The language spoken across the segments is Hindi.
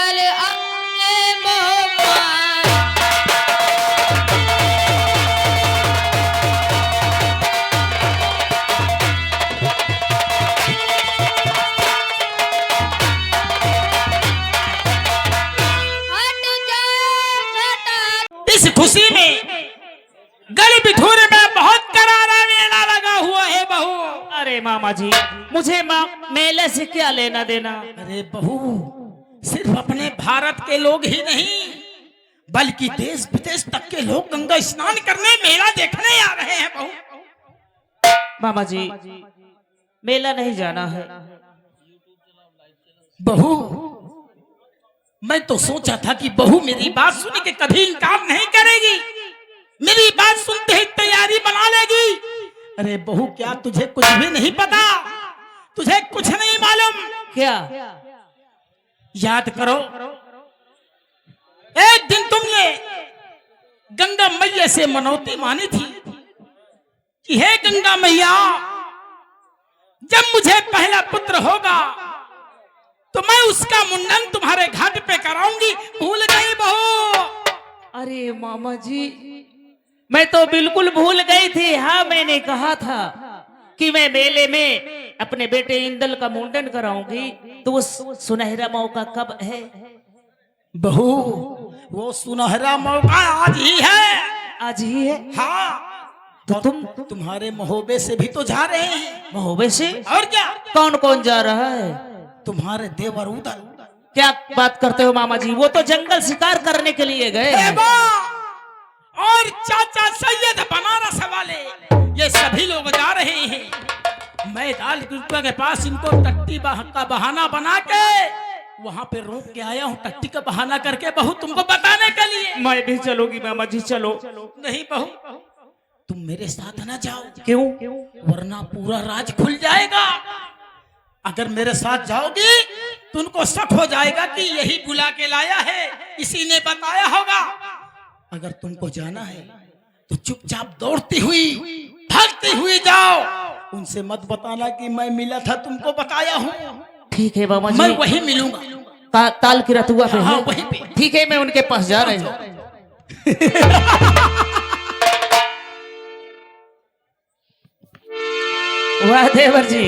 मंगल आए मोहम्मद। इस खुशी में गली बिठूर में बहुत करारा मेला लगा हुआ है बहू। अरे मामा जी, मुझे मेले से क्या लेना देना। अरे बहू, सिर्फ अपने भारत के लोग ही नहीं बल्कि देश विदेश तक के लोग गंगा स्नान करने मेला देखने आ रहे हैं बहू। मामा जी, मेला नहीं जाना है। बहू, मैं तो सोचा था कि बहू मेरी बात सुन के कभी इनकार नहीं करेगी, मेरी बात सुनते ही तैयारी बना लेगी। अरे बहू, क्या तुझे कुछ भी नहीं पता? तुझे कुछ नहीं मालूम? क्या? याद करो, एक दिन तुमने गंगा मैया से मनौती मानी थी कि हे गंगा मैया, जब मुझे पहला पुत्र होगा तो मैं उसका मुंडन तुम्हारे घाट पे कराऊंगी। भूल गई बहू? अरे मामा जी, मैं तो बिल्कुल भूल गई थी। हाँ, मैंने कहा था कि मैं मेले में अपने बेटे इंदल का मुंडन कराऊंगी, तो वो सुनहरा मौका कब है? बहू, वो सुनहरा मौका आज ही है। आज ही है? हाँ। तो तुम तुम्हारे महोबे से भी तो जा रहे हैं। महोबे से? और क्या? कौन कौन जा रहा है? तुम्हारे देवर उदल। क्या बात करते हो मामा जी, वो तो जंगल शिकार करने के लिए गए हैं। और चाचा सैयद बनारस वाले, ये सभी लोग जा रहे हैं। मैं दाल गुप्ता के पास इनको टट्टी का बहाना बना के वहां पे रोक के आया हूँ, टट्टी का बहाना करके बहू तुमको बताने के लिए। मैं भी चलूंगी मामा जी। चलो। नहीं बहू, तुम मेरे साथ ना जाओ। क्यों? वरना पूरा राज खुल जाएगा। अगर मेरे साथ जाओगी तो उनको शक हो जाएगा कि यही बुला के लाया है, इसी ने बताया होगा। अगर तुमको जाना है तो चुपचाप दौड़ती हुई भागती हुई जाओ। उनसे मत बताना कि मैं मिला था, तुमको बताया हूँ। ठीक है मामा जी, मैं वही मिलूंगा। ताल की रतुआ पे हाँ, है। वहीं पे। ठीक है, मैं उनके पास जा रही हूँ। वाह देवर जी,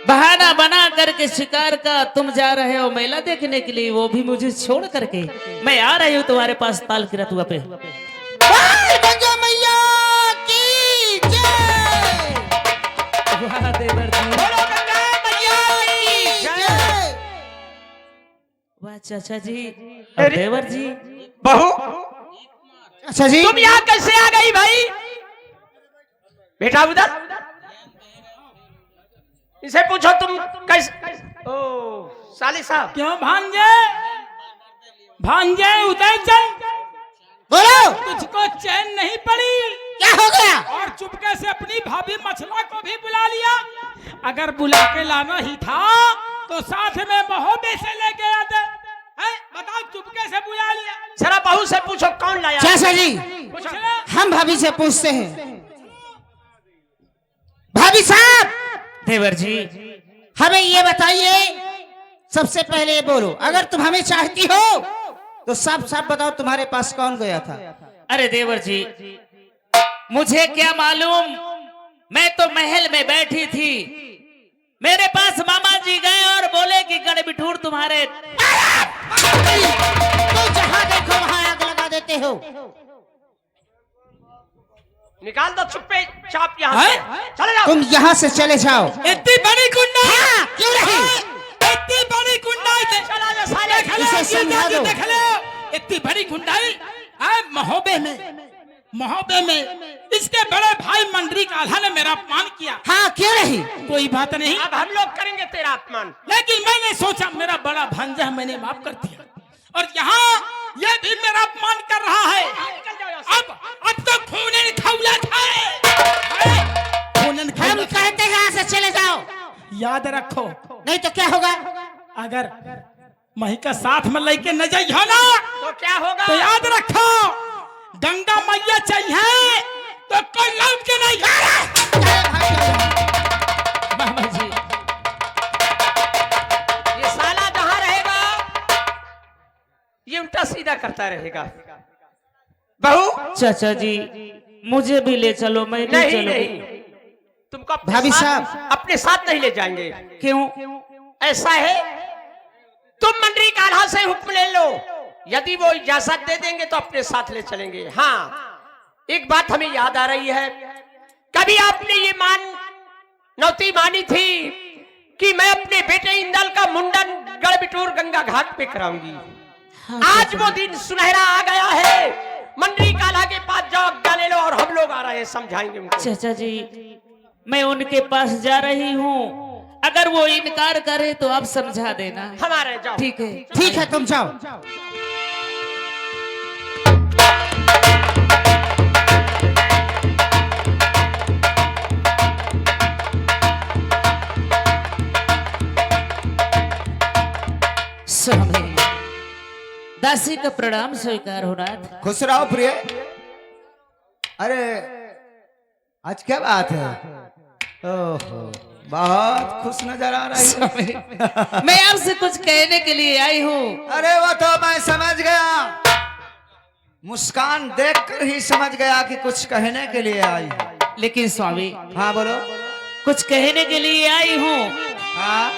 बहाना बना करके शिकार का तुम जा रहे हो मेला देखने के लिए, वो भी मुझे छोड़ करके। मैं आ रही हूँ तुम्हारे पास ताल की रतुआ पे। गंगा मैया की जय। वाह देवर जी, बोलो गंगा मैया की जय। वाह चाचा जी और देवर जी। बहू, अच्छा जी, तुम यहाँ कैसे आ गई भाई? बेटा उधर, इसे पूछो तुम कैसे। ओ साली साहब, क्यों भांजे? भांजे उधर चल। बोलो तुझको चैन नहीं पड़ी? क्या हो गया? और चुपके से अपनी भाभी मछला को भी बुला लिया। अगर बुला के लाना ही था तो साथ में महोबे से लेके आते। हैं? बताओ, चुपके से बुला लिया। जरा बहू से पूछो कौन लाया। चाचा जी, पूछ ले। हम भाभी से पूछते हैं। भाभी साहब, देवर जी, हमें ये बताइए, सबसे पहले ये बोलो, अगर तुम हमें चाहती हो तो साफ साफ बताओ, तुम्हारे पास कौन गया था? अरे देवर जी, मुझे क्या मालूम, मैं तो महल में बैठी थी, मेरे पास मामा जी गए और बोले कि गड़ बिठूर तुम्हारे। तो जहां देखो वहां आग लगा देते हो। निकाल दो चुप्पे चाप यहाँ से। चले जाओ। तुम यहाँ से चले जाओ। इतनी बड़ी गुंडा? हाँ, क्यों नहीं? इतनी बड़ी गुंडाई चला जा साले। इसे समझा दो। देख लो, इतनी बड़ी गुंडाई महोबे में इसके बड़े भाई मंडरी काल्हा ने मेरा अपमान किया। हाँ, क्यों नहीं? कोई बात नहीं, अब हम लोग करेंगे तेरा अपमान। लेकिन मैंने सोचा मेरा बड़ा भांजा मैंने माफ कर दिया, और यहाँ ये भी मेरा अपमान कर रहा है। अब तो खून खौला खाए। हम कहते हैं यहाँ से चले जाओ। याद रखो, नहीं तो क्या होगा? अगर मही का साथ में लेके न जाइयो ना तो क्या होगा? तो याद रखो, गंगा मैया चाहिए तो कोई लौट के नहीं आएगा। मामा जी, ये साला जहाँ रहेगा सीधा करता रहेगा। बहू चाचा जी मुझे भी ले चलो, मैं नहीं नहीं चलूंगी। नहीं, तुमको अपने भाभी साथ अपने साथ नहीं ले जाएंगे। क्यों? ऐसा है, तुम मंत्री कान्हा से हुक्म ले लो, यदि वो इजाजत दे देंगे तो अपने साथ ले चलेंगे। हाँ, एक बात हमें याद आ रही है, कभी आपने ये नौती मानी थी कि मैं अपने बेटे इंदल का मुंडन गढ़बिटूर गंगा घाट पे कराऊंगी। आज वो दिन सुनहरा आ गया है। मंत्री कान्हा के पास जाओ, आज्ञा ले लो और हम लोग आ रहे हैं, समझाएंगे उनको। चाचा जी मैं उनके पास जा रही हूँ, अगर वो इनकार करे तो आप समझा देना। हमारे जाओ। ठीक है। ठीक है, तुम जाओ। स्वामी दासी का प्रणाम स्वीकार हो रहा था। खुश रहो प्रिय। अरे आज क्या बात है? ओहो, बहुत खुश नजर आ रही है। स्वामी मैं आपसे कुछ कहने के लिए आई हूँ। अरे वो तो मैं समझ गया, मुस्कान देखकर ही समझ गया कि कुछ कहने के लिए आई है। लेकिन स्वामी हाँ बोलो। कुछ कहने के लिए आई हूँ हाँ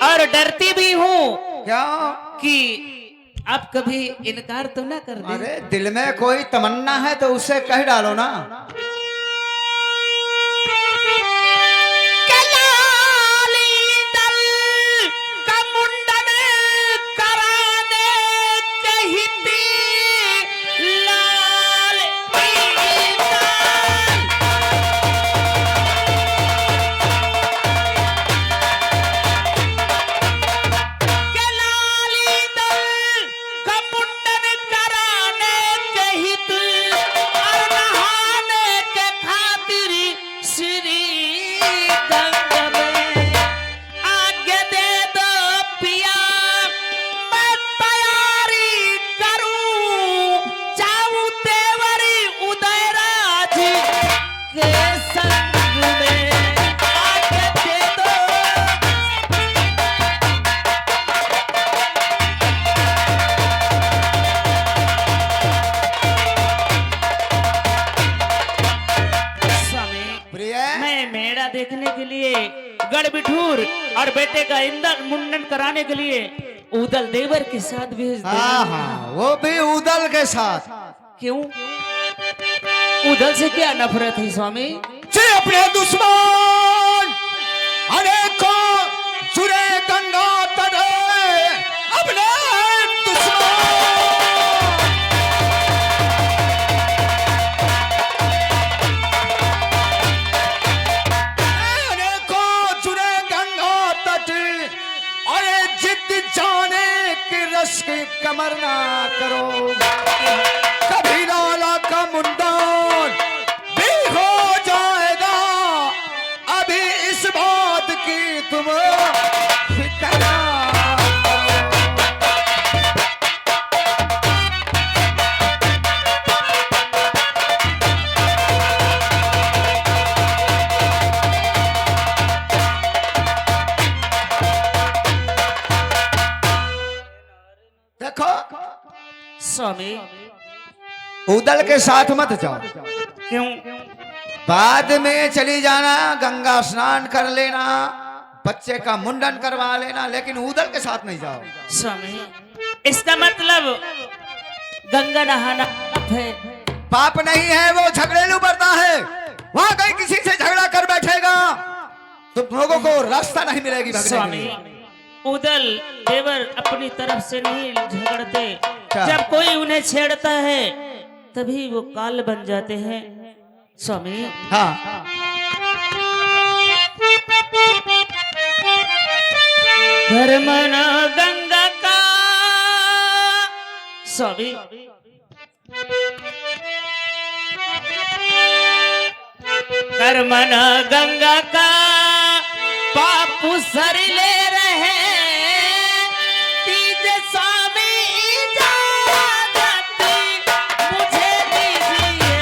और डरती भी हूँ क्यों? कि आप कभी इनकार तो ना कर दें। अरे दिल में कोई तमन्ना है तो उसे कह डालो ना। देखने के लिए गढ़बिठूर और बेटे का इंदल मुंडन कराने के लिए उदल देवर के साथ भेज दे। हाँ हाँ, वो भी उदल के साथ। क्यों? उदल से क्या नफरत है स्वामी? से अपने दुश्मन अनेकों जुरे गंगा तटे अपने दुश्मन अनेकों जुरे गंगा तटे, अरे जिद जाने की रस की कमर ना करो, कभी लाला का मुंडन भी हो जाएगा, अभी इस बात की तुम फिक्र ना करो। देखो स्वामी उदल के साथ मत जाओ, क्यों? बाद में चली जाना, गंगा स्नान कर लेना, बच्चे का मुंडन करवा लेना, लेकिन उदल के साथ नहीं जाओ। स्वामी इसका मतलब गंगा नहाना पाप है? पाप नहीं है, वो झगड़ेलू बढ़ता है। वहां कहीं किसी से झगड़ा कर बैठेगा तो लोगों को रास्ता नहीं मिलेगी भगने के स्वामी लिए। उदल देवर अपनी तरफ से नहीं झगड़ते, क्या? जब कोई उन्हें छेड़ता है तभी वो काल बन जाते हैं। स्वामी हाँ धर्मन गंगा का स्वामी कर्मन गंगा का पापू सर ले रहे तीज स्वामी इजाजत मुझे दीजिए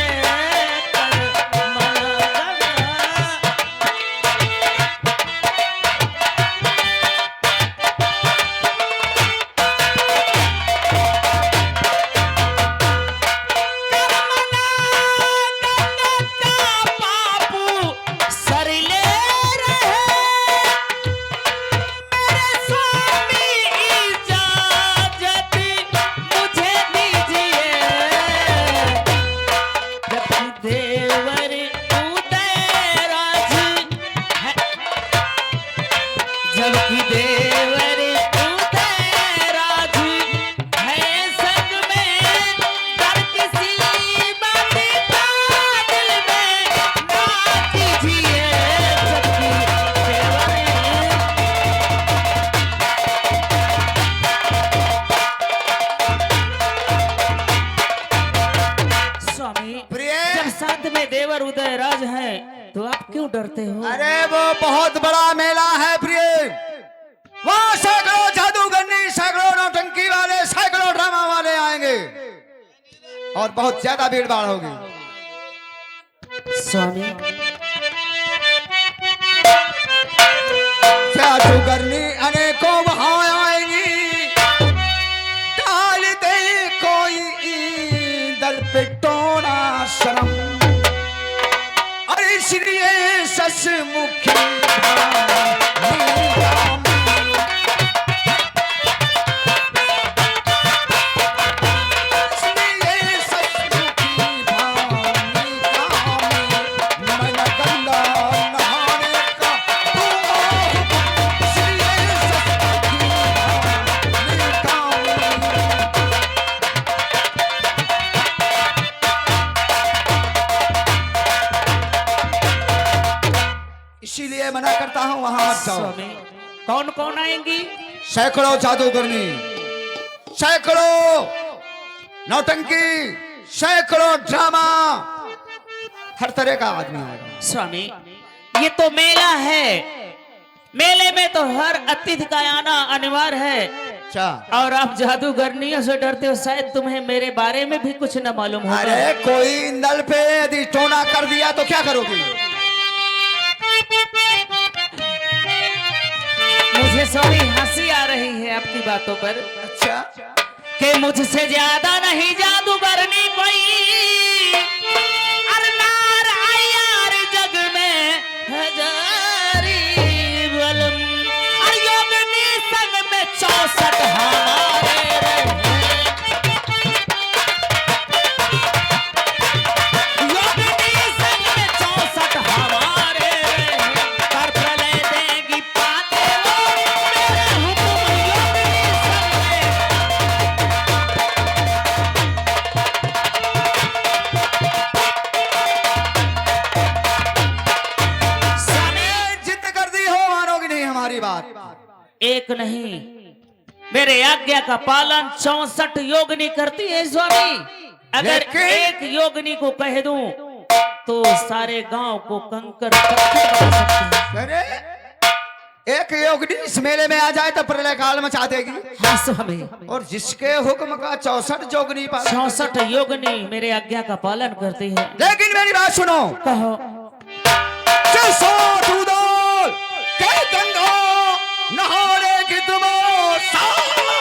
कर्मन गंगा। डरते हो? अरे वो बहुत बड़ा मेला है प्रिय, वहाँ सैकड़ों जादूगरनी, सैकड़ों नौटंकी वाले, सैकड़ों ड्रामा वाले आएंगे और बहुत ज्यादा भीड़ भाड़ होगी। स्वामी जादूगरनी अनेकों वहाँ आएंगी, डाल दे कोई ईंदल पे टोना शर्म, और इसलिए ससमुखी इसीलिए मना करता हूँ वहां मत जाओ। स्वामी कौन कौन आएंगी? सैकड़ों जादूगरनी, सैकड़ों नौटंकी, सैकड़ों ड्रामा, हर तरह का आदमी आएगा। स्वामी ये तो मेला है, मेले में तो हर अतिथि का आना अनिवार्य है। अच्छा, और आप जादूगरनियों से डरते हो, शायद तुम्हें मेरे बारे में भी कुछ न मालूम होगा। अरे कोई नल पे यदि टोना कर दिया तो क्या करोगी? मुझे स्वामी हंसी आ रही है आपकी बातों पर। अच्छा, कि मुझसे ज्यादा नहीं जादूगरनी कोई, अरे नार आई यार जग में हजारी बलम, अरे योगिनी संग में 64 हमारे रहे, योगिनी संग में 64 हमारे रहे, कर प्रलय देगी पाते वो मेरा हुक्म योगिनी संग में। जिद कर दी हो मानोगी नहीं हमारी बात। एक नहीं, मेरे आज्ञा का पालन 64 योगिनी करती है स्वामी। अगर लेकिन- एक योगिनी को कह दूं तो सारे गांव को कंकर पत्थर बना सकती है। अरे एक योगिनी इस मेले में आ जाए तो प्रलय काल मचा देगी, हाँ स्वामी, और जिसके हुक्म का 64 योगिनी पालन। 64 योगिनी मेरे आज्ञा का पालन करती है। लेकिन मेरी बात सुनो, कहो। जैसो दूदोल के गंगा नहाने की तुम साथ हो।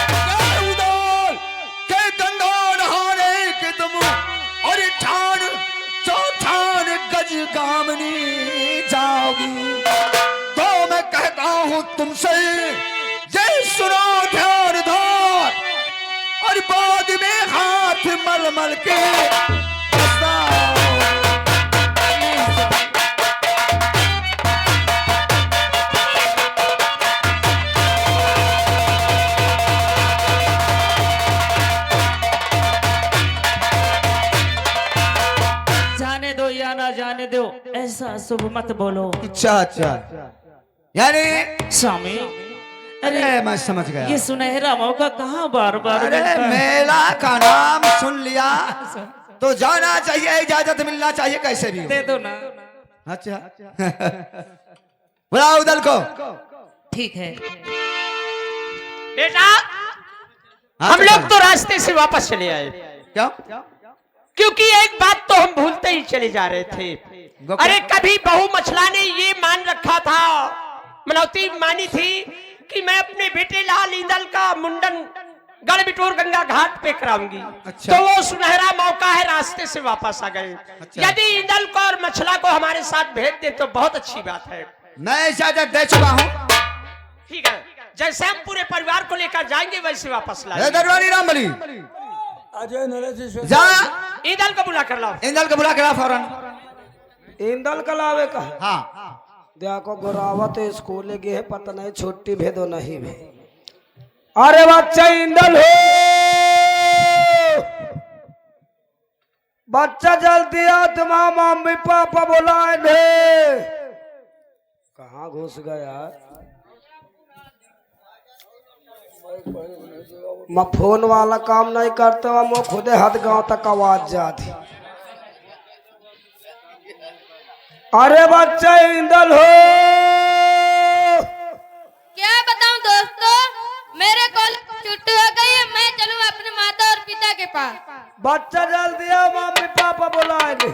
दूदोल के गंगा नहाने की तुम, और ठान चौठान गज गामनी जाओगी, तो मैं कहता हूँ तुमसे जय सुनो ध्यान धो, और बाद में हाथ मल मल के पछताओ। जाने दो या ना जाने दो, ऐसा शुभ मत बोलो अच्छा अच्छा, यानी स्वामी। अरे अरे मैं समझ गया। ये सुनहरा मौका कहाँ बार बार अरे मिलता है? मेला का नाम सुन लिया तो जाना चाहिए, इजाजत मिलना चाहिए कैसे भी हो। दे दो ना। अच्छा बुलाओ दल को। ठीक है। बेटा हाँ, हम तो लोग तो रास्ते से वापस चले आए, क्यों? क्योंकि एक बात तो हम भूलते ही चले जा रहे थे। गो- अरे कभी बहू मछला ने ये मान रखा था, मनौती मानी थी कि मैं अपने बेटे लाल ईंदल का मुंडन गढ़ बिटोर गंगा घाट पे कराऊंगी। अच्छा। तो वो सुनहरा मौका है, रास्ते से वापस आ गए। अच्छा। यदि ईंदल को और मछला को हमारे साथ भेज दे तो बहुत अच्छी बात है। मैं इजाजत दे चुका हूँ। ठीक है, जैसे हम पूरे परिवार को लेकर जाएंगे वैसे वापस ए लाएंगे। दरबारी रामबली, जा ईंदल को बुला कर लाओ। इंदल को बुला के ला फौरन। इंदल कलावे का है। हाँ देखो गोरावत स्कूल गए, पता नहीं छुट्टी भेदो नहीं भे। अरे बच्चा इंदल हो, बच्चा जल्दी आ, तुम्हारा मम्मी पापा बुलाए थे। कहाँ घुस गया? मैं फोन वाला काम नहीं करते हुआ मैं खुदे हद गांव तक आवाज जाती। अरे बच्चा इंदल हो, क्या बताऊं दोस्तों, मेरे कॉलेज छुट्टी हो गई है, मैं चलूं अपने माता और पिता के पास। बच्चा जल्दी आ, मम्मी पापा बुलाएंगे।